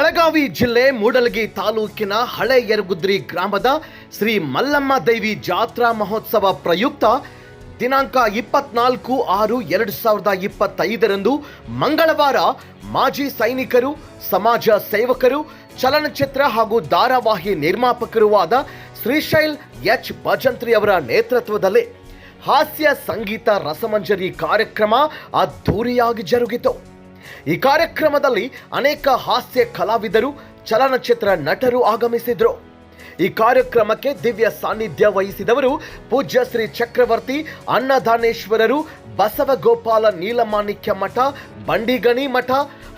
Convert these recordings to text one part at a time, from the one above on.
ಬೆಳಗಾವಿ ಜಿಲ್ಲೆ ಮೂಡಲಗಿ ತಾಲೂಕಿನ ಹಳೆ ಯರಗುದ್ರಿ ಗ್ರಾಮದ ಶ್ರೀ ಮಲ್ಲಮ್ಮ ದೇವಿ ಜಾತ್ರಾ ಮಹೋತ್ಸವ ಪ್ರಯುಕ್ತ ದಿನಾಂಕ 24/6/2025 ಮಂಗಳವಾರ ಮಾಜಿ ಸೈನಿಕರು, ಸಮಾಜ ಸೇವಕರು, ಚಲನಚಿತ್ರ ಹಾಗೂ ಧಾರಾವಾಹಿ ನಿರ್ಮಾಪಕರೂ ಆದ ಶ್ರೀಶೈಲ್ ಎಚ್ ಭಜಂತ್ರಿ ಅವರ ನೇತೃತ್ವದಲ್ಲಿ ಹಾಸ್ಯ ಸಂಗೀತ ರಸಮಂಜರಿ ಕಾರ್ಯಕ್ರಮ ಅದ್ಧೂರಿಯಾಗಿ ಜರುಗಿತು. ಈ ಕಾರ್ಯಕ್ರಮದಲ್ಲಿ ಅನೇಕ ಹಾಸ್ಯ ಕಲಾವಿದರು, ಚಲನಚಿತ್ರ ನಟರು ಆಗಮಿಸಿದ್ರು. ಈ ಕಾರ್ಯಕ್ರಮಕ್ಕೆ ದಿವ್ಯ ಸಾನ್ನಿಧ್ಯ ವಹಿಸಿದವರು ಪೂಜ್ಯ ಶ್ರೀ ಚಕ್ರವರ್ತಿ ಅನ್ನದಾನೇಶ್ವರರು, ಬಸವಗೋಪಾಲ ನೀಲಮಾಣಿಕ್ಯ ಮಠ, ಬಂಡಿಗಣಿ ಮಠ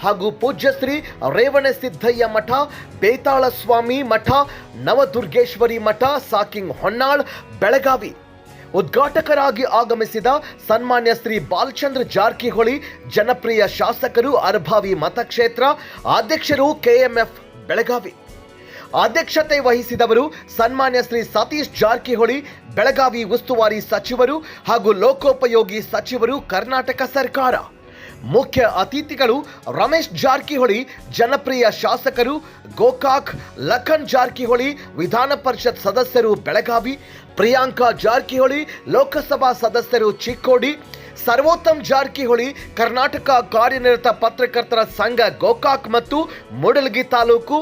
ಹಾಗೂ ಪೂಜ್ಯ ಶ್ರೀ ರೇವಣಸಿದ್ದಯ್ಯ ಮಠ, ಬೇತಾಳ ಸ್ವಾಮಿ ಮಠ, ನವದುರ್ಗೇಶ್ವರಿ ಮಠ, ಸಾಕಿಂಗ್ ಹೊನ್ನಾಳ್, ಬೆಳಗಾವಿ. ಉದ್ಘಾಟಕರಾಗಿ ಆಗಮಿಸಿದ ಸನ್ಮಾನ್ಯ ಶ್ರೀ ಬಾಲಚಂದ್ರ ಜಾರಕಿಹೊಳಿ, ಜನಪ್ರಿಯ ಶಾಸಕರು, ಅರಭಾವಿ ಮತಕ್ಷೇತ್ರ ಅಧ್ಯಕ್ಷರು, ಕೆಎಂಎಫ್ ಬೆಳಗಾವಿ. ಅಧ್ಯಕ್ಷತೆ ವಹಿಸಿದವರು ಸನ್ಮಾನ್ಯ ಶ್ರೀ ಸತೀಶ್ ಜಾರಕಿಹೊಳಿ, ಬೆಳಗಾವಿ ಉಸ್ತುವಾರಿ ಸಚಿವರು ಹಾಗೂ ಲೋಕೋಪಯೋಗಿ ಸಚಿವರು, ಕರ್ನಾಟಕ ಸರ್ಕಾರ. ಮುಖ್ಯ ಅತಿಥಿಗಳು ರಮೇಶ್ ಜಾರಕಿಹೊಳಿ, ಜನಪ್ರಿಯ ಶಾಸಕರು, ಗೋಕಾಕ್, ಲಖನ್ ಜಾರಕಿಹೊಳಿ, ವಿಧಾನ ಪರಿಷತ್ ಸದಸ್ಯರು, ಬೆಳಗಾವಿ, ಪ್ರಿಯಾಂಕಾ ಜಾರಕಿಹೊಳಿ, ಲೋಕಸಭಾ ಸದಸ್ಯರು, ಚಿಕ್ಕೋಡಿ, ಸರ್ವೋತ್ತಮ್ ಜಾರಕಿಹೊಳಿ, ಕರ್ನಾಟಕ ಕಾರ್ಯನಿರತ ಪತ್ರಕರ್ತರ ಸಂಘ, ಗೋಕಾಕ್ ಮತ್ತು ಮೂಡಲಗಿ ತಾಲೂಕು,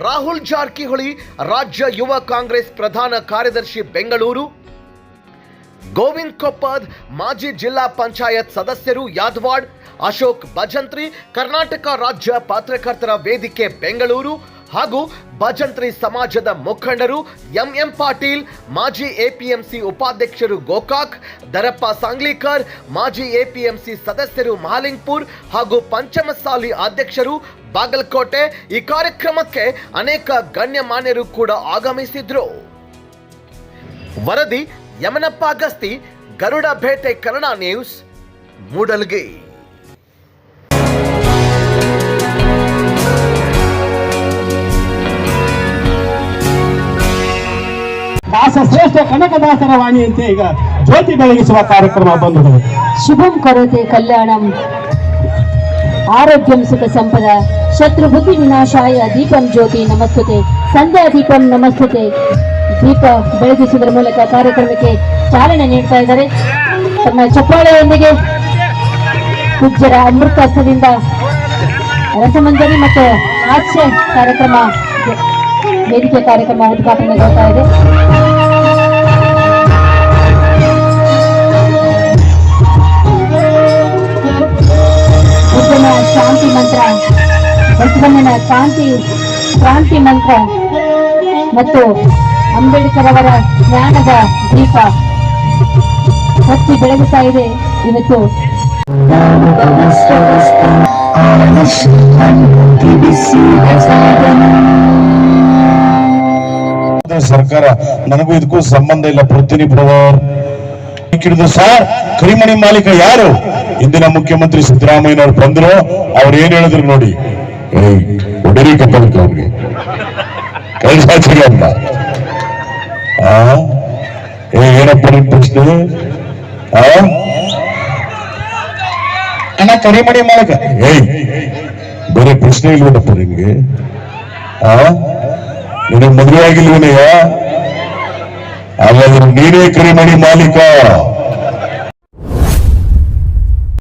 ರಾಹುಲ್ ಜಾರಕಿಹೊಳಿ, ರಾಜ್ಯ ಯುವ ಕಾಂಗ್ರೆಸ್ ಪ್ರಧಾನ ಕಾರ್ಯದರ್ಶಿ, ಬೆಂಗಳೂರು, ಗೋವಿಂದ್ ಕೊಪ್ಪದ್, ಮಾಜಿ ಜಿಲ್ಲಾ ಪಂಚಾಯತ್ ಸದಸ್ಯರು, ಯಾದವಾಡ್, ಅಶೋಕ್ ಭಜಂತ್ರಿ, ಕರ್ನಾಟಕ ರಾಜ್ಯ ಪತ್ರಕರ್ತರ ವೇದಿಕೆ, ಬೆಂಗಳೂರು ಹಾಗೂ ಭಜಂತ್ರಿ ಸಮಾಜದ ಮುಖಂಡರು, ಎಂಎಂ ಪಾಟೀಲ್, ಮಾಜಿ ಎಪಿಎಂಸಿ ಉಪಾಧ್ಯಕ್ಷರು, ಗೋಕಾಕ್, ದರಪ್ಪ ಸಾಂಗ್ಲಿಕರ್, ಮಾಜಿ ಎಪಿಎಂಸಿ ಸದಸ್ಯರು, ಮಹಾಲಿಂಗ್ಪುರ್ ಹಾಗೂ ಪಂಚಮಸಾಲಿ ಅಧ್ಯಕ್ಷರು, ಬಾಗಲಕೋಟೆ. ಈ ಕಾರ್ಯಕ್ರಮಕ್ಕೆ ಅನೇಕ ಗಣ್ಯಮಾನ್ಯರು ಕೂಡ ಆಗಮಿಸಿದ್ರು. ವರದಿ ಯಮನಪ್ಪ ಗಸ್ತಿ, ಗರುಡ ಭೇಟೆ, ಕನ್ನಡ ನ್ಯೂಸ್, ಮೂಡಲಗಿ. ದಾಸಶ್ರೇಷ್ಠ ಕನಕದಾಸರ ವಾಣಿಯಂತೆ ಈಗ ಜ್ಯೋತಿ ಬೆಳಗಿಸುವ ಕಾರ್ಯಕ್ರಮ ಬಂದಿದೆ. ಶುಭಂ ಕರೋತಿ ಕಲ್ಯಾಣಂ, ಆರೋಗ್ಯಂ ಸುಖ ಸಂಪದ, ಶತ್ರು ಬುದ್ಧಿ ವಿನಾಶಾಯ ದೀಪಂ ಜ್ಯೋತಿ ನಮಸ್ತುತೆ, ಸಂಧ್ಯಾ ದೀಪಂ ನಮಸ್ತುತೆ. ದೀಪ ಬೆಳಗಿಸುವುದರ ಮೂಲಕ ಕಾರ್ಯಕ್ರಮಕ್ಕೆ ಚಾಲನೆ ನೀಡ್ತಾ ಇದ್ದಾರೆ. ತಮ್ಮ ಚಪ್ಪಾಳೆಯೊಂದಿಗೆ ಪೂಜ್ಯರ ಅಮೃತ ಹಸ್ತದಿಂದ ರಸಮಂಜರಿ ಮತ್ತು ಹಾಸ್ಯ ಕಾರ್ಯಕ್ರಮ, ವೇದಿಕೆ ಕಾರ್ಯಕ್ರಮ ಉದ್ಘಾಟನೆಗೊಳ್ತಾ ಇದೆ. ಉದ್ಯಮ ಶಾಂತಿ ಮಂತ್ರ, ಬಸವಣ್ಣನ ಕ್ರಾಂತಿ ಮಂತ್ರ ಮತ್ತು ಅಂಬೇಡ್ಕರ್ ಅವರ ಜ್ಞಾನದ ದೀಪ ಹೊತ್ತಿ ಬೆಳಗುತ್ತಾ ಇದೆ. ಇವತ್ತು ಸರ್ಕಾರ ನನಗೂ ಇದಕ್ಕೂ ಸಂಬಂಧ ಇಲ್ಲ. ಬರ್ತೀನಿ ಬ್ರದರ್. ಸರ್, ಕರಿಮಣಿ ಮಾಲೀಕ ಯಾರು? ಇಂದಿನ ಮುಖ್ಯಮಂತ್ರಿ ಸಿದ್ದರಾಮಯ್ಯನವ್ರು ಬಂದ್ರು. ಅವ್ರು ಏನ್ ಹೇಳಿದ್ರು ನೋಡಿ, ಒಡರಿ ಕಪ್ಪಲ್ಕ ಅವ್ರಿಗೆ ಕೈಸಾಚಿಗೆ ಅಂತ. ಏನಪ್ಪ ನಿಮ್ ಪ್ರಶ್ನೆ? ಅಣ್ಣ ಕರಿಮಣಿ ಮಾಲೀಕ, ಬೇರೆ ಪ್ರಶ್ನೆ ಇಲ್ವನಪ್ಪ ನಿಮ್ಗೆ? ನಿನಗೆ ಮದುವೆ ಆಗಿಲ್ವನಯ್ಯ? ಹಾಗಾದ್ರೆ ನೀನೇ ಕರಿಮಣಿ ಮಾಲೀಕ.